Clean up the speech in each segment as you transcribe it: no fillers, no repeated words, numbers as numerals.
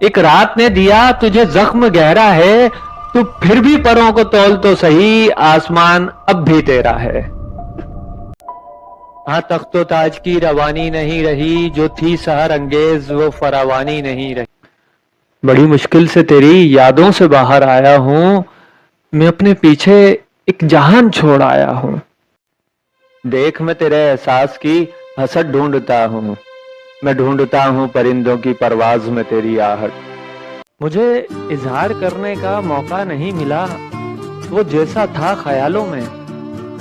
ایک رات نے دیا تجھے زخم گہرا ہے، تو پھر بھی پروں کو تول تو صحیح، آسمان اب بھی تیرا ہے۔ ہاں تخت و تاج کی روانی نہیں رہی، جو تھی سحر انگیز وہ فراوانی نہیں رہی۔ بڑی مشکل سے تیری یادوں سے باہر آیا ہوں، میں اپنے پیچھے ایک جہان چھوڑ آیا ہوں۔ دیکھ میں تیرے احساس کی حسد ڈھونڈتا ہوں، میں ڈھونڈتا ہوں پرندوں کی پرواز میں تیری آہٹ۔ مجھے اظہار کرنے کا موقع نہیں ملا، وہ جیسا تھا خیالوں میں،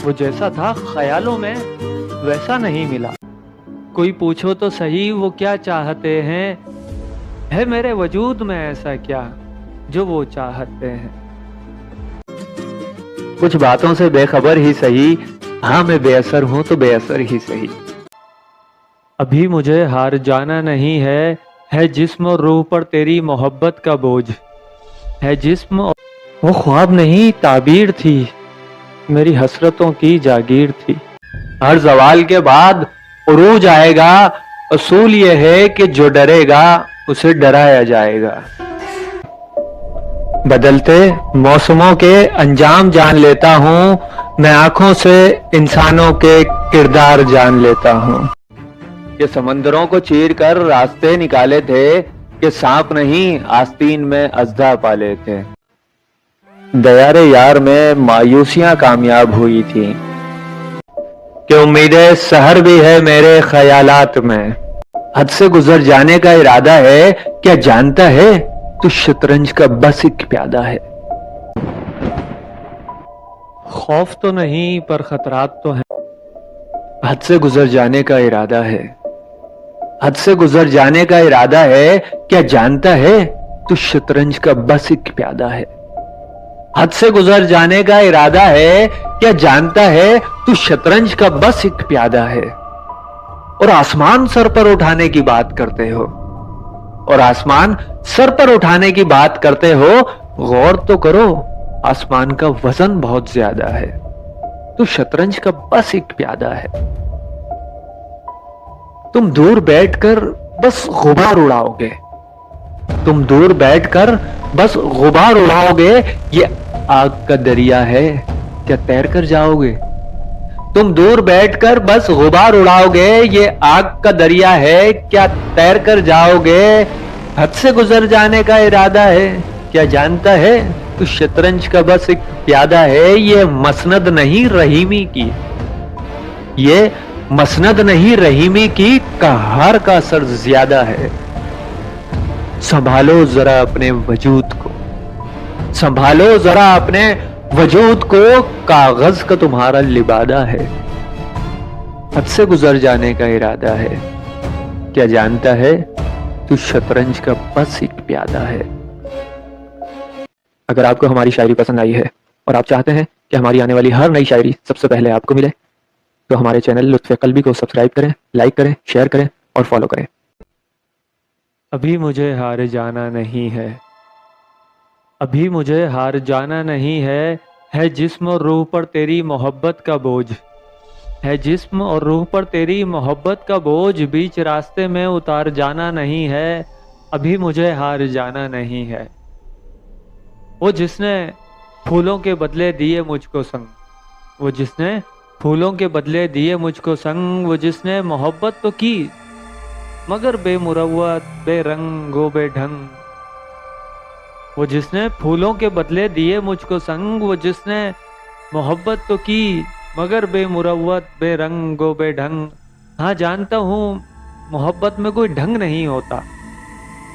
وہ جیسا تھا خیالوں میں ویسا نہیں ملا۔ کوئی پوچھو تو صحیح وہ کیا چاہتے ہیں، ہے میرے وجود میں ایسا کیا جو وہ چاہتے ہیں۔ کچھ باتوں سے بے خبر ہی صحیح، ہاں میں بے اثر ہوں تو بے اثر ہی صحیح۔ ابھی مجھے ہار جانا نہیں ہے جسم اور روح پر تیری محبت کا بوجھ، ہے جسم وہ خواب نہیں تعبیر تھی، میری حسرتوں کی جاگیر تھی۔ ہر زوال کے بعد عروج آئے گا، اصول یہ ہے کہ جو ڈرے گا اسے ڈرایا جائے گا۔ بدلتے موسموں کے انجام جان لیتا ہوں، میں آنکھوں سے انسانوں کے کردار جان لیتا ہوں۔ یہ سمندروں کو چیر کر راستے نکالے تھے، کہ سانپ نہیں آستین میں اژدھا پالے تھے۔ دیار یار میں مایوسیاں کامیاب ہوئی تھی، کہ امیدیں سحر بھی ہے میرے خیالات میں۔ حد سے گزر جانے کا ارادہ ہے، کیا جانتا ہے تو شطرنج کا بس ایک پیادہ ہے۔ خوف تو نہیں پر خطرات تو ہیں، حد سے گزر جانے کا ارادہ ہے، حد سے گزر جانے کا ارادہ ہے، کیا جانتا ہے تو شطرنج کا بس ایک پیادہ ہے۔ حد سے گزر جانے کا ارادہ ہے، کیا جانتا ہے تو شطرنج کا بس ایک پیادہ ہے۔ اور آسمان سر پر اٹھانے کی بات کرتے ہو، اور آسمان سر پر اٹھانے کی بات کرتے ہو، غور تو کرو آسمان کا وزن بہت زیادہ ہے، تو شطرنج کا بس ایک پیادہ ہے۔ تم دور بیٹھ کر بس غبار اڑاؤ گے، تم دور بیٹھ کر بس غبار اڑاؤ گے، یہ آگ کا دریا ہے کیا تیر کر جاؤ گے۔ تم دور بیٹھ کر بس غبار اڑاؤ گے، یہ آگ کا دریا ہے کیا تیر کر جاؤ گے۔ حد سے گزر جانے کا ارادہ ہے، کیا جانتا ہے تو شطرنج کا بس ایک پیادہ ہے۔ یہ مسند نہیں رحیمی کی، یہ مسند نہیں رحیمی کی، قہار کا اثر زیادہ ہے۔ سنبھالو ذرا اپنے وجود کو، سنبھالو ذرا اپنے وجود کو، کاغذ کا تمہارا لبادہ ہے۔ حد سے گزر جانے کا ارادہ ہے، کیا جانتا ہے تو شطرنج کا بس ایک پیادہ ہے۔ اگر آپ کو ہماری شاعری پسند آئی ہے اور آپ چاہتے ہیں کہ ہماری آنے والی ہر نئی شاعری سب سے پہلے آپ کو ملے، تو ہمارے چینل لطف قلبی کو سبسکرائب کریں، لائک کریں، شیئر کریں اور فالو کریں۔ ابھی مجھے ہار جانا نہیں ہے، ابھی مجھے ہار جانا نہیں ہے جسم اور روح پر تیری محبت کا بوجھ، ہے جسم اور روح پر تیری محبت کا بوجھ، بیچ راستے میں اتار جانا نہیں ہے، ابھی مجھے ہار جانا نہیں ہے۔ وہ جس نے پھولوں کے بدلے دیے مجھ کو سنگ، وہ جس نے پھولوں کے بدلے دیے مجھ کو سنگ، وہ جس نے محبت تو کی مگر بے مروت بے رنگ و بے ڈھنگ، وہ جس نے پھولوں کے بدلے دیے مجھ کو سنگ، وہ جس نے محبت تو کی مگر بے مروت بے رنگ و بے ڈھنگ۔ ہاں جانتا ہوں محبت میں کوئی ڈھنگ نہیں ہوتا،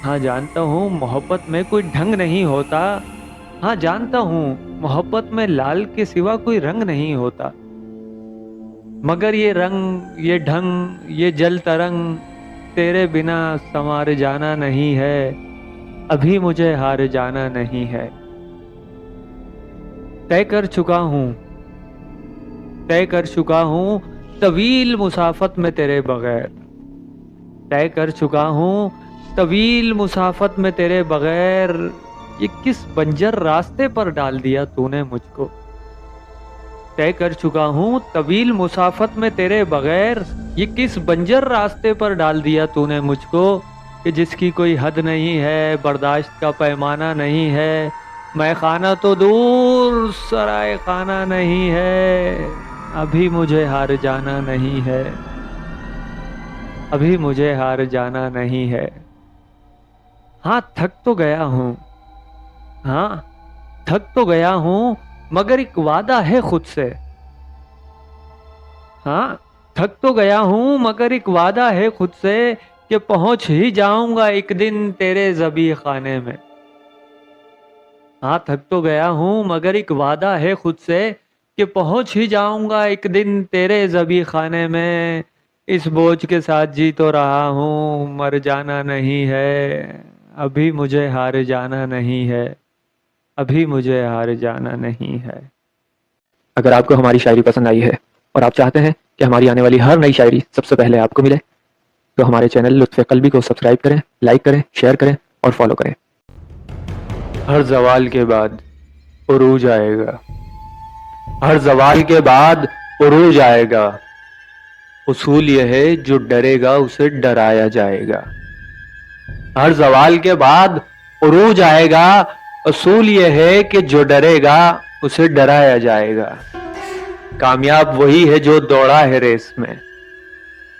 ہاں جانتا ہوں محبت میں کوئی ڈھنگ نہیں ہوتا، ہاں جانتا ہوں محبت میں لال کے سوا کوئی رنگ نہیں ہوتا، مگر یہ رنگ یہ ڈھنگ یہ جل ترنگ تیرے بنا سنوار جانا نہیں ہے، ابھی مجھے ہار جانا نہیں ہے۔ طے کر چکا ہوں، طے کر چکا ہوں طویل مسافت میں تیرے بغیر، طے کر چکا ہوں طویل مسافت میں تیرے بغیر، یہ کس بنجر راستے پر ڈال دیا تو نے مجھ کو۔ طے کر چکا ہوں طویل مسافت میں تیرے بغیر، یہ کس بنجر راستے پر ڈال دیا تو نے مجھ کو۔ کہ جس کی کوئی حد نہیں ہے، برداشت کا پیمانہ نہیں ہے، میں خانہ تو دور سرائے خانہ نہیں ہے، ابھی مجھے ہار جانا نہیں ہے، ابھی مجھے ہار جانا نہیں ہے۔ ہاں تھک تو گیا ہوں، ہاں تھک تو گیا ہوں، مگر ایک وعدہ ہے خود سے۔ ہاں تھک تو گیا ہوں مگر ایک وعدہ ہے خود سے کہ پہنچ ہی جاؤں گا ایک دن تیرے ذبیح خانے میں۔ ہاں تھک تو گیا ہوں مگر ایک وعدہ ہے خود سے کہ پہنچ ہی جاؤں گا ایک دن تیرے ذبیح خانے میں۔ اس بوجھ کے ساتھ جی تو رہا ہوں، مر جانا نہیں ہے، ابھی مجھے ہار جانا نہیں ہے، ابھی مجھے ہار جانا نہیں ہے۔ اگر آپ کو ہماری شاعری پسند آئی ہے اور آپ چاہتے ہیں کہ ہماری آنے والی ہر نئی شاعری سب سے پہلے آپ کو ملے تو ہمارے چینل لطف قلبی کو سبسکرائب کریں، لائک کریں، شیئر کریں اور فالو کریں۔ ہر زوال کے بعد عروج آئے گا، ہر زوال کے بعد عروج آئے گا، اصول یہ ہے جو ڈرے گا اسے ڈرایا جائے گا۔ ہر زوال کے بعد عروج آئے گا، اصول یہ ہے کہ جو ڈرے گا اسے ڈرایا جائے گا۔ کامیاب وہی ہے جو دوڑا ہے ریس میں،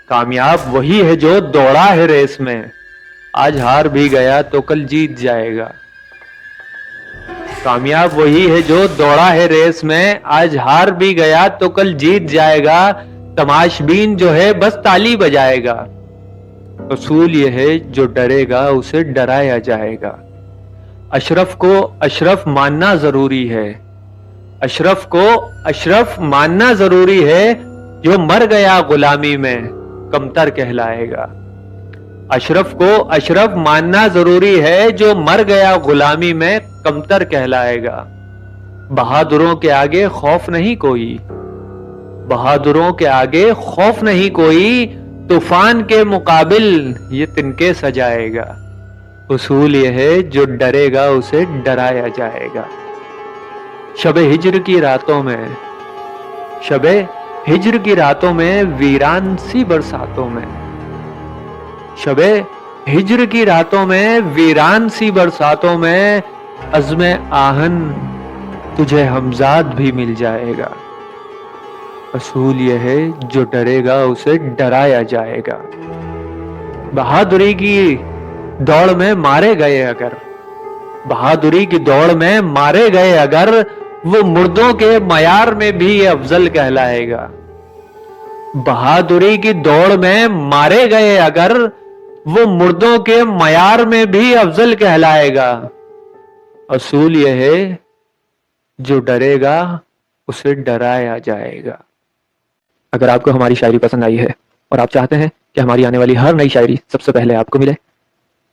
کامیاب وہی ہے جو دوڑا ہے ریس میں، آج ہار بھی گیا تو کل جیت جائے گا۔ کامیاب وہی ہے جو دوڑا ہے ریس میں، آج ہار بھی گیا تو کل جیت جائے گا، تماش بین جو ہے بس تالی بجائے گا، اصول یہ ہے جو ڈرے گا اسے ڈرایا جائے گا۔ اشرف کو اشرف ماننا ضروری ہے، اشرف کو اشرف ماننا ضروری ہے، جو مر گیا غلامی میں کمتر کہلائے گا۔ اشرف کو اشرف ماننا ضروری ہے، جو مر گیا غلامی میں کمتر کہلائے گا۔ بہادروں کے آگے خوف نہیں کوئی، بہادروں کے آگے خوف نہیں کوئی، طوفان کے مقابل یہ تنکے سجائے گا، اصول یہ ہے جو ڈرے گا اسے ڈرایا جائے گا۔ شب ہجر کی راتوں میں، شب ہجر کی راتوں میں، ویران سی برساتوں میں، شب ہجر کی راتوں میں، ویران سی برساتوں میں، عزم آہن تجھے ہمزاد بھی مل جائے گا، اصول یہ ہے جو ڈرے گا اسے ڈرایا جائے گا۔ بہادری کی دوڑ میں مارے گئے اگر، بہادری کی دوڑ میں مارے گئے اگر، وہ مردوں کے معیار میں بھی افضل کہلائے گا۔ بہادری کی دوڑ میں مارے گئے اگر، وہ مردوں کے معیار میں بھی افضل کہلائے گا، اصول یہ ہے جو ڈرے گا اسے ڈرایا جائے گا۔ اگر آپ کو ہماری شاعری پسند آئی ہے اور آپ چاہتے ہیں کہ ہماری آنے والی ہر نئی شاعری سب سے پہلے آپ کو ملے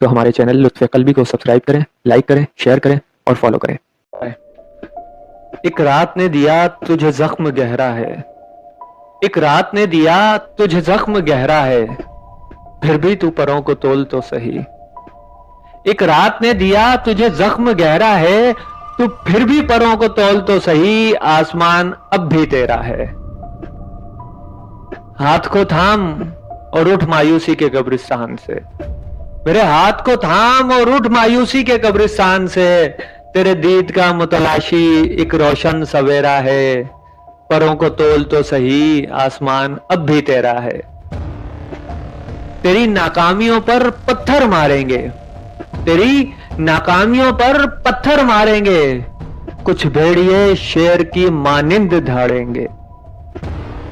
تو ہمارے چینل لطف قلبی کو سبسکرائب کریں، لائک کریں، شیئر کریں اور فالو کریں۔ ایک رات نے دیا تجھے زخم گہرا ہے، ایک رات نے دیا تجھے زخم گہرا ہے، پھر بھی تو پروں کو تول تو صحیح۔ ایک رات نے دیا تجھے زخم گہرا ہے، تو پھر بھی پروں کو تول تو صحیح، آسمان اب بھی تیرا ہے۔ ہاتھ کو تھام اور اٹھ مایوسی کے قبرستان سے، میرے ہاتھ کو تھام اور اٹھ مایوسی کے قبرستان سے، تیرے دید کا متلاشی ایک روشن سویرا ہے، پروں کو تول تو صحیح، آسمان اب بھی تیرا ہے۔ تیری ناکامیوں پر پتھر ماریں گے، تیری ناکامیوں پر پتھر ماریں گے، کچھ بھیڑیے شیر کی مانند دھاڑیں گے۔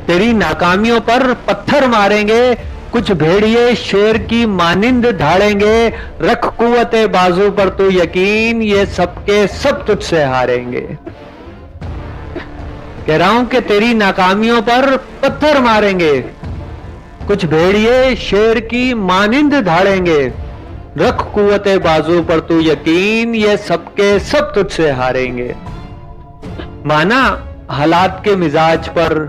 تیری ناکامیوں پر پتھر ماریں گے، کچھ بھیڑیے شیر کی مانند دھاڑیں گے، رکھ قوت بازو پر تو یقین، یہ سب کے سب تجھ سے ہاریں گے۔ کہہ رہا ہوں کہ تیری ناکامیوں پر پتھر ماریں گے، کچھ بھیڑیے شیر کی مانند دھاڑیں گے، رکھ قوت بازو پر تو یقین، یہ سب کے سب تجھ سے ہاریں گے۔ مانا حالات کے مزاج پر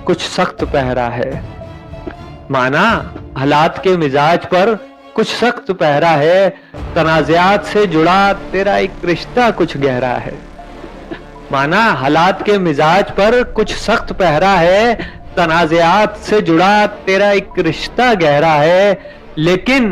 کچھ سخت پہرا ہے، مانا حالات کے مزاج پر کچھ سخت پہرا ہے، تنازعات سے جڑا تیرا ایک رشتہ کچھ گہرا ہے۔ مانا حالات کے مزاج پر کچھ سخت پہرا ہے، تنازعات سے جڑا تیرا ایک رشتہ گہرا ہے، لیکن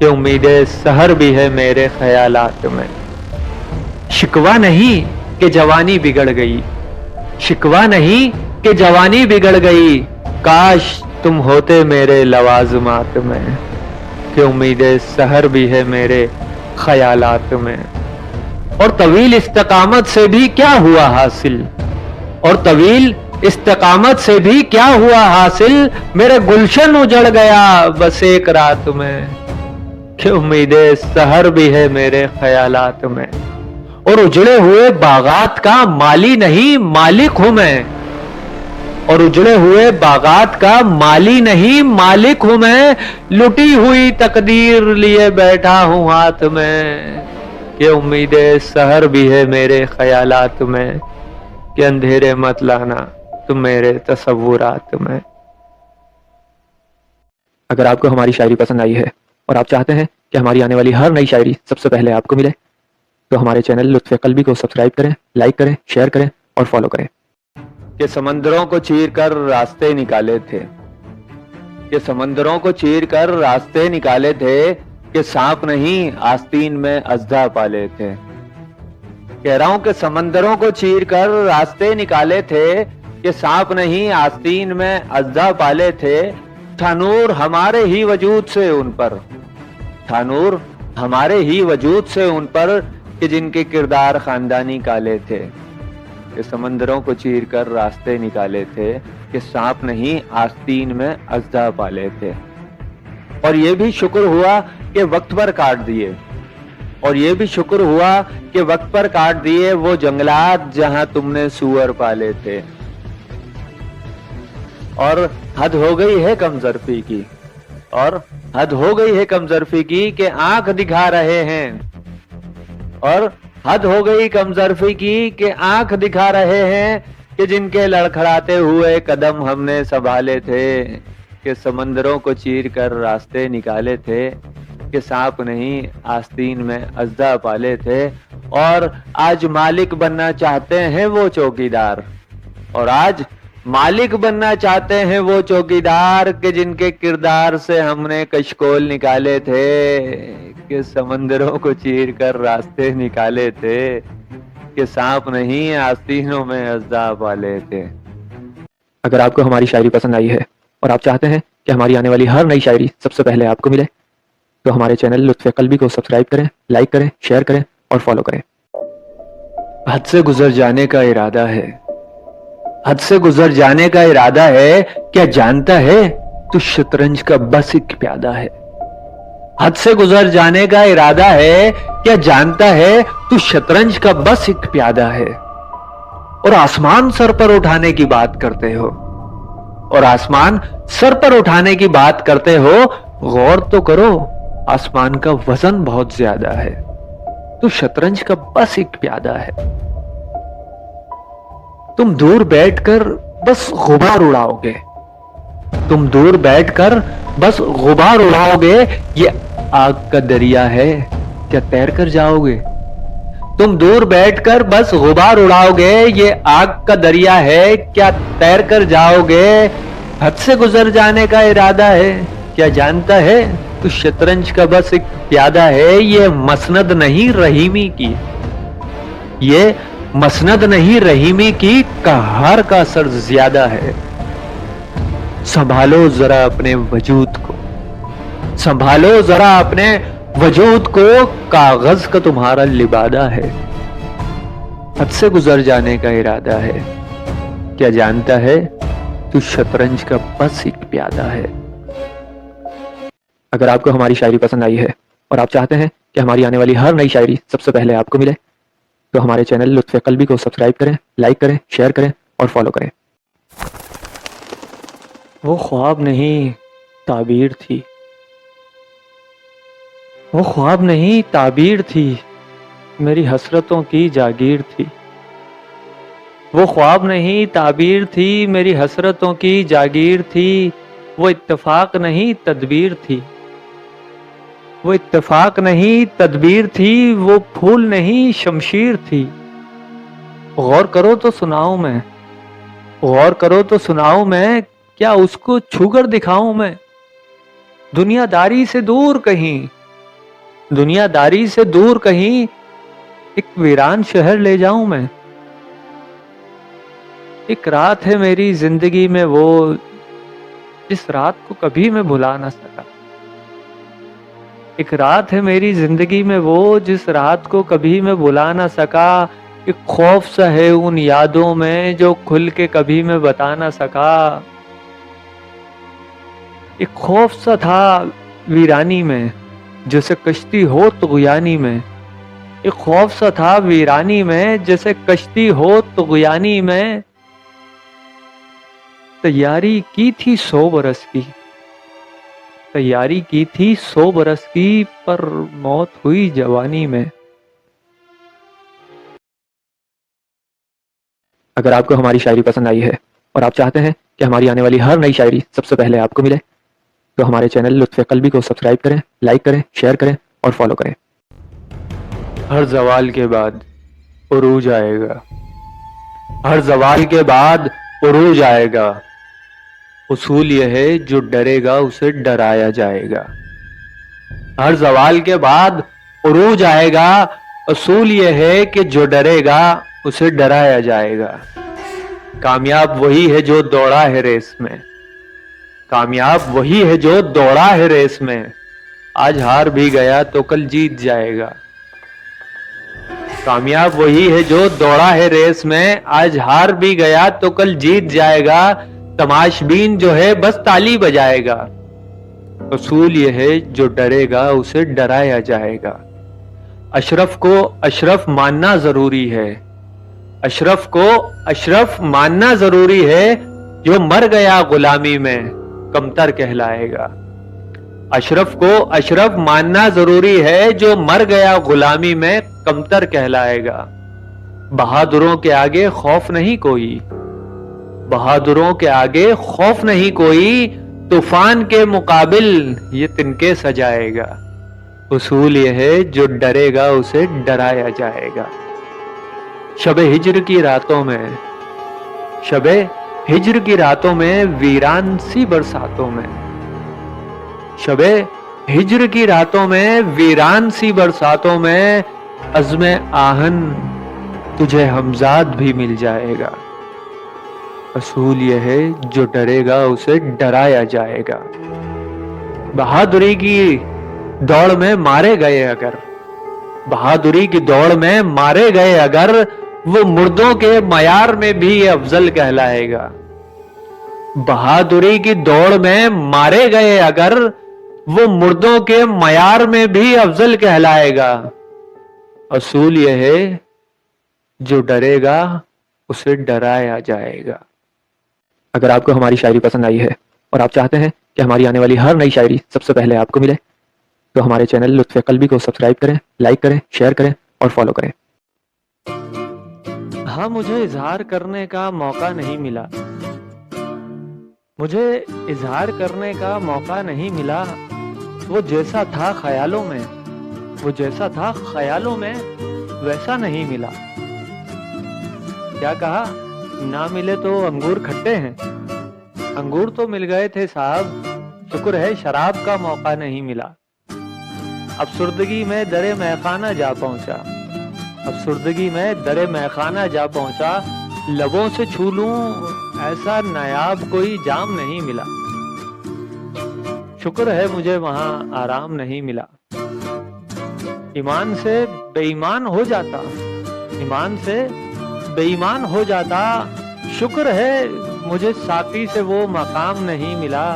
کہ امید سحر بھی ہے میرے خیالات میں. شکوہ نہیں کہ جوانی بگڑ گئی, شکوہ نہیں کہ جوانی بگڑ گئی, کاش تم ہوتے میرے لوازمات میں, کہ امید سحر بھی ہے میرے خیالات میں. اور طویل استقامت سے بھی کیا ہوا حاصل, اور طویل استقامت سے بھی کیا ہوا حاصل, میرے گلشن اجڑ گیا بس ایک رات میں, کہ امید سحر بھی ہے میرے خیالات میں. اور اجڑے ہوئے باغات کا مالی نہیں مالک ہوں میں, اور اجڑے ہوئے باغات کا مالی نہیں مالک ہوں میں, لٹی ہوئی تقدیر لیے بیٹھا ہوں ہاتھ میں, کہ امید سحر بھی ہے میرے خیالات میں, کہ اندھیرے مت لانا تم میرے تصورات میں. اگر آپ کو ہماری شاعری پسند آئی ہے اور آپ چاہتے ہیں کہ ہماری آنے والی ہر نئی شاعری سب سے پہلے آپ کو ملے تو ہمارے چینل لطف قلبی کو سبسکرائب کریں, لائک کریں, شیئر کریں اور فالو کریں. کہ سمندروں کو چیر کر راستے نکالے تھے, کہ سمندروں کو چیر کر راستے نکالے تھے, کہ سانپ نہیں آستین میں اژدھا پالے تھے. کہہ رہا ہوں کہ سمندروں کو چیر کر راستے نکالے تھے, کہ سانپ نہیں آستین میں اژدھا پالے تھے. تھا نور ہمارے ہی وجود سے ان پر, تھا نور ہمارے ہی وجود سے ان پر, کہ جن کے کردار خاندانی کالے تھے. کہ سمندروں کو چیر کر راستے نکالے تھے, کہ سانپ نہیں آستین میں اژدھا پالے تھے. اور یہ بھی شکر ہوا کہ وقت پر کاٹ دیے, اور یہ بھی شکر ہوا کہ وقت پر کاٹ دیے وہ جنگلات جہاں تم نے سور پالے تھے. اور حد ہو گئی ہے کم ظرفی کی, اور حد ہو گئی ہے کم ظرفی کی, کہ آنکھ دکھا رہے ہیں, اور حد ہو گئی کم ظرفی کی کہ آنکھ دکھا رہے ہیں, کہ جن کے لڑکھڑاتے ہوئے قدم ہم نے سنبھالے تھے. کہ سمندروں کو چیر کر راستے نکالے تھے, کہ سانپ نہیں آستین میں اژدھا پالے تھے. اور آج مالک بننا چاہتے ہیں وہ چوکیدار, اور آج مالک بننا چاہتے ہیں وہ چوکیدار, کہ جن کے کردار سے ہم نے کشکول نکالے تھے. کہ سمندروں کو چیر کر راستے نکالے تھے, کہ سانپ نہیں آستینوں میں اژدھا پالے تھے. اگر آپ کو ہماری شاعری پسند آئی ہے اور آپ چاہتے ہیں کہ ہماری آنے والی ہر نئی شاعری سب سے پہلے آپ کو ملے تو ہمارے چینل لطف قلبی کو سبسکرائب کریں, لائک کریں, شیئر کریں اور فالو کریں. حد سے گزر جانے کا ارادہ ہے, حد سے گزر جانے کا ارادہ ہے, کیا جانتا ہے تو شطرنج کا بس ایک پیادہ ہے. حد سے گزر جانے کا ارادہ ہے, کیا جانتا ہے تو شطرنج کا بس ایک پیادہ ہے. اور آسمان سر پر اٹھانے کی بات کرتے ہو, اور آسمان سر پر اٹھانے کی بات کرتے ہو, غور تو کرو آسمان کا وزن بہت زیادہ ہے, تو شطرنج کا بس ایک پیادہ ہے. تم دور بیٹھ کر بس غبار اڑاؤ گے, تم دور بیٹھ کر بس غبار اڑاؤ گے, یہ آگ کا دریا ہے کیا تیر کر جاؤ گے. تم دور بیٹھ کر بس غبار اڑاؤ گے, یہ آگ کا دریا ہے کیا تیر کر جاؤ گے. حد سے گزر جانے کا ارادہ ہے, کیا جانتا ہے تو شطرنج کا بس ایک پیادہ ہے. یہ مسند نہیں رحیمی کی, یہ مسند نہیں رحیمی کی, قہار کا اثر زیادہ ہے. سنبھالو ذرا اپنے وجود کو, سنبھالو ذرا اپنے وجود کو, کاغذ کا تمہارا لبادہ ہے. حد سے گزر جانے کا ارادہ ہے, کیا جانتا ہے تو شطرنج کا بس ایک پیادہ ہے. اگر آپ کو ہماری شاعری پسند آئی ہے اور آپ چاہتے ہیں کہ ہماری آنے والی ہر نئی شاعری سب سے پہلے آپ کو ملے تو ہمارے چینل لطف قلبی کو سبسکرائب کریں, لائک کریں, شیئر کریں اور فالو کریں. وہ خواب نہیں تعبیر تھی, وہ خواب نہیں تعبیر تھی, میری حسرتوں کی جاگیر تھی. وہ خواب نہیں تعبیر تھی, میری حسرتوں کی جاگیر تھی. وہ اتفاق نہیں تدبیر تھی, وہ اتفاق نہیں تدبیر تھی. وہ پھول نہیں شمشیر تھی. غور کرو تو سناؤں میں, غور کرو تو سناؤں میں, کیا اس کو چھو کر دکھاؤں میں. دنیا داری سے دور کہیں, دنیا داری سے دور کہیں ایک ویران شہر لے جاؤں میں. ایک رات ہے میری زندگی میں وہ جس رات کو کبھی میں بھلا نہ سکا. ایک رات ہے میری زندگی میں وہ جس رات کو کبھی میں بھلا نہ سکا. ایک خوف سا ہے ان یادوں میں جو کھل کے کبھی میں بتا نہ سکا. ایک خوف سا تھا ویرانی میں جیسے کشتی ہو طغیانی میں. ایک خوف سا تھا ویرانی میں جیسے کشتی ہو طغیانی میں. تیاری کی تھی 100 برس کی، تیاری کی تھی 100 برس کی، پر موت ہوئی جوانی میں. اگر آپ کو ہماری شاعری پسند آئی ہے اور آپ چاہتے ہیں کہ ہماری آنے والی ہر نئی شاعری سب سے پہلے آپ کو ملے تو ہمارے چینل لطف قلبی کو سبسکرائب کریں، لائک کریں، شیئر کریں اور فالو کریں. ہر زوال کے بعد عروج آئے گا، ہر زوال کے بعد عروج آئے گا. اصول یہ ہے جو ڈرے گا اسے ڈرایا جائے گا. ہر زوال کے بعد عروج آئے گا. اصول یہ ہے کہ جو ڈرے گا اسے ڈرایا جائے گا. کامیاب وہی ہے جو دوڑا ہے ریس میں، کامیاب وہی ہے جو دوڑا ہے ریس میں. آج ہار بھی گیا تو کل جیت جائے گا. کامیاب وہی ہے جو دوڑا ہے ریس میں، آج ہار بھی گیا تو کل جیت جائے گا. تماش بین جو ہے بس تالی بجائے گا. اصول یہ ہے جو ڈرے گا اسے ڈرایا جائے گا. اشرف کو اشرف ماننا ضروری ہے، اشرف کو اشرف ماننا ضروری ہے. جو مر گیا غلامی میں کمتر کہلائے گا. اشرف کو اشرف ماننا ضروری ہے، جو مر گیا غلامی میں کمتر کہلائے گا. بہادروں کے آگے خوف نہیں کوئی، بہادروں کے آگے خوف نہیں کوئی. طوفان کے مقابل یہ تنکے سجائے گا. اصول یہ ہے جو ڈرے گا اسے ڈرایا جائے گا. شب ہجر کی راتوں میں، شب ہجر کی راتوں میں، ویران سی برساتوں میں، شب ہجر کی راتوں میں، ویران سی برساتوں میں، عزم آہن تجھے ہمزاد بھی مل جائے گا. اصول یہ ہے جو ڈرے گا اسے ڈرایا جائے گا. بہادری کی دوڑ میں مارے گئے اگر، بہادری کی دوڑ میں مارے گئے اگر، وہ مردوں کے معیار میں بھی افضل کہلائے گا. بہادری کی دوڑ میں مارے گئے اگر، وہ مردوں کے معیار میں بھی افضل کہلائے گا. اصول یہ ہے جو ڈرے گا اسے ڈرایا جائے گا. اگر آپ کو ہماری شاعری پسند آئی ہے اور آپ چاہتے ہیں کہ ہماری آنے والی ہر نئی شاعری سب سے پہلے آپ کو ملے تو ہمارے چینل لطف قلبی کو سبسکرائب کریں، لائک کریں، شیئر کریں اور فالو کریں. ہاں مجھے اظہار کرنے کا موقع نہیں ملا، مجھے اظہار کرنے کا موقع نہیں ملا. وہ جیسا تھا خیالوں میں، وہ جیسا تھا خیالوں میں ویسا نہیں ملا. کیا کہا؟ نہ ملے تو انگور کھٹے ہیں. انگور تو مل گئے تھے صاحب، شکر ہے شراب کا موقع نہیں ملا. افسردگی میں در میخانہ جا پہنچا، افسردگی میں در میخانہ جا پہنچا. لبوں سے چھو لوں ایسا نایاب کوئی جام نہیں ملا. شکر ہے مجھے وہاں آرام نہیں ملا. ایمان سے بے ایمان ہو جاتا، ایمان سے بے ایمان ہو جاتا. شکر ہے مجھے ساقی سے وہ مقام نہیں ملا.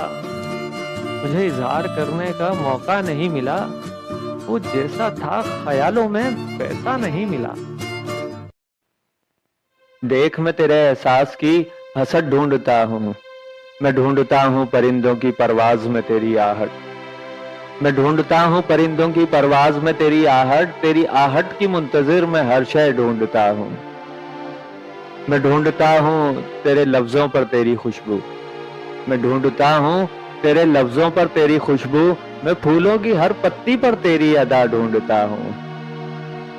مجھے اظہار کرنے کا موقع نہیں ملا. وہ جیسا تھا خیالوں میں ویسا نہیں ملا. دیکھ میں تیرے احساس کی حسد ڈھونڈتا ہوں، میں ڈھونڈتا ہوں پرندوں کی پرواز میں تیری آہٹ. میں ڈھونڈتا ہوں پرندوں کی پرواز میں تیری آہٹ. تیری آہٹ کی منتظر میں ہر شے ڈھونڈتا ہوں. میں ڈھونڈتا ہوں تیرے لفظوں پر تیری خوشبو، میں ڈھونڈتا ہوں تیرے لفظوں پر تیری خوشبو. میں پھولوں کی ہر پتی پر تیری ادا ڈھونڈتا ہوں.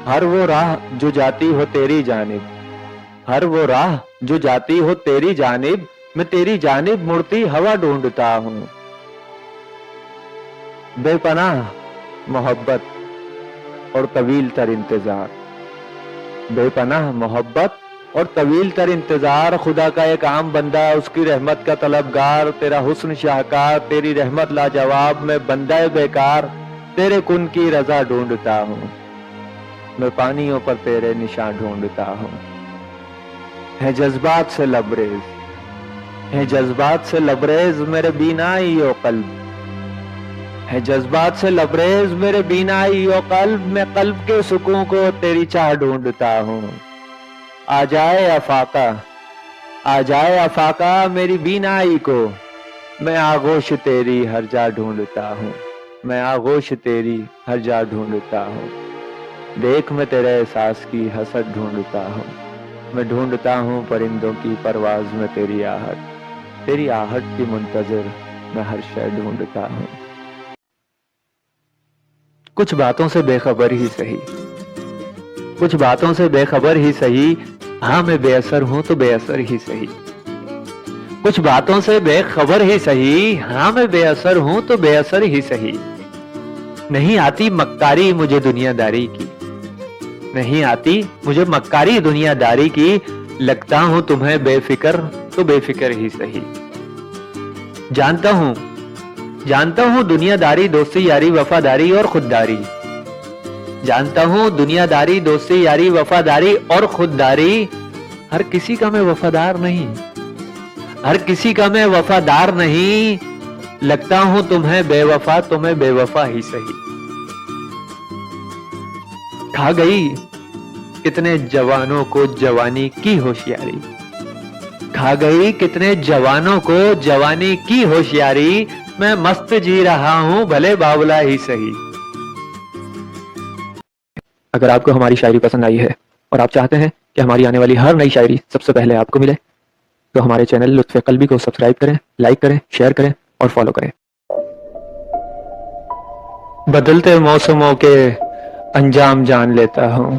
ہر وہ راہ جو جاتی ہو تیری جانب، ہر وہ راہ جو جاتی ہو تیری جانب، میں تیری جانب مڑتی ہوا ڈھونڈتا ہوں. بے پناہ محبت اور طویل تر انتظار، بے پناہ محبت اور طویل تر انتظار، خدا کا ایک عام بندہ، اس کی رحمت کا طلبگار، تیرا حسن شاہکار، تیری رحمت لاجواب، میں بندہ بیکار، تیرے کن کی رضا ڈھونڈتا ہوں، میں پانیوں پر تیرے نشان ڈھونڈتا ہوں۔ ہے جذبات سے لبریز، ہے جذبات سے لبریز میرے بینائی و قلب، ہے جذبات سے لبریز میرے بینائی و قلب، میں قلب کے سکون کو تیری چاہ ڈھونڈتا ہوں۔ آ جائے افاقہ، آ جائے افاقہ میری بینائی کو، میں آغوش تیری ہر جا ڈھونڈتا ہوں، میں آغوش تیری ہر جا ڈھونڈتا ہوں۔ دیکھ میں تیرے احساس کی حسد ڈھونڈتا ہوں، میں ڈھونڈتا ہوں پرندوں کی پرواز میں تیری آہٹ، تیری آہٹ کی منتظر میں ہر شے ڈھونڈتا ہوں۔ کچھ باتوں سے بے خبر ہی سہی، کچھ باتوں سے بے خبر ہی سہی، ہاں میں بے اثر ہوں تو بے اثر ہی سہی، کچھ باتوں سے بے خبر ہی سہی، ہاں میں بے اثر ہوں تو بے اثر ہی سہی۔ نہیں آتی مکاری مجھے دنیا داری کی، نہیں آتی مجھے مکاری دنیا داری کی، لگتا ہوں تمہیں بے فکر تو بے فکر ہی سہی۔ جانتا ہوں دنیا داری دوستی یاری وفاداری اور خودداری، جانتا ہوں دنیا داری دوستی یاری وفاداری اور خودداری، ہر کسی کا میں وفادار نہیں، ہر کسی کا میں وفادار نہیں، لگتا ہوں تمہیں بے وفا تو میں بے وفا ہی سہی۔ کھا گئی کتنے جوانوں کو جوانی کی ہوشیاری، کھا گئی کتنے جوانوں کو جوانی کی ہوشیاری، میں مست جی رہا ہوں بھلے باولا ہی سہی۔ اگر آپ کو ہماری شاعری پسند آئی ہے اور آپ چاہتے ہیں کہ ہماری آنے والی ہر نئی شاعری سب سے پہلے آپ کو ملے تو ہمارے چینل لطف قلبی کو سبسکرائب کریں، لائک کریں، شیئر کریں اور فالو کریں۔ بدلتے موسموں کے انجام جان لیتا ہوں،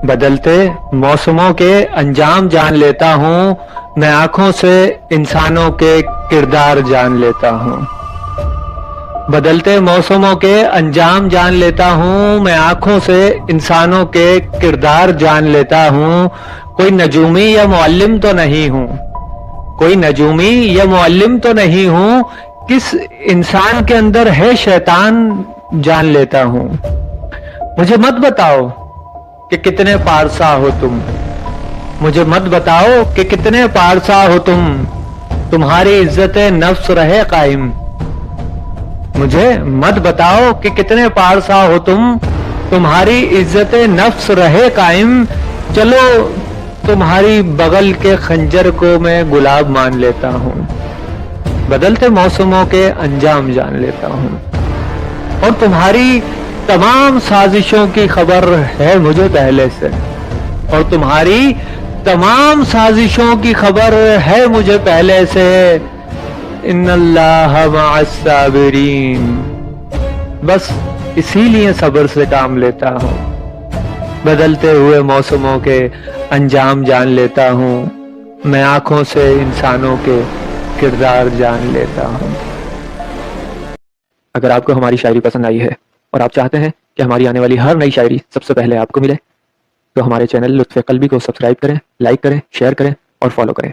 بدلتے موسموں کے انجام جان لیتا ہوں، میں آنکھوں سے انسانوں کے کردار جان لیتا ہوں، بدلتے موسموں کے انجام جان لیتا ہوں، میں آنکھوں سے انسانوں کے کردار جان لیتا ہوں۔ کوئی نجومی یا معلم تو نہیں ہوں، کوئی نجومی یا معلم تو نہیں ہوں، کس انسان کے اندر ہے شیطان جان لیتا ہوں۔ مجھے مت بتاؤ کہ کتنے پارسا ہو تم، مجھے مت بتاؤ کہ کتنے پارسا ہو تم، تمہاری عزت نفس رہے قائم، مجھے مت بتاؤ کہ کتنے پارسا ہو تم، تمہاری عزت نفس رہے قائم، چلو تمہاری بغل کے خنجر کو میں گلاب مان لیتا ہوں، بدلتے موسموں کے انجام جان لیتا ہوں، اور تمہاری تمام سازشوں کی خبر ہے مجھے پہلے سے، اور تمہاری تمام سازشوں کی خبر ہے مجھے پہلے سے، ان اللہ مع الصابرین، بس اسی لیے صبر سے کام لیتا ہوں، بدلتے ہوئے موسموں کے انجام جان لیتا ہوں، میں آنکھوں سے انسانوں کے کردار جان لیتا ہوں۔ اگر آپ کو ہماری شاعری پسند آئی ہے اور آپ چاہتے ہیں کہ ہماری آنے والی ہر نئی شاعری سب سے پہلے آپ کو ملے تو ہمارے چینل لطف قلبی کو سبسکرائب کریں، لائک کریں، شیئر کریں اور فالو کریں۔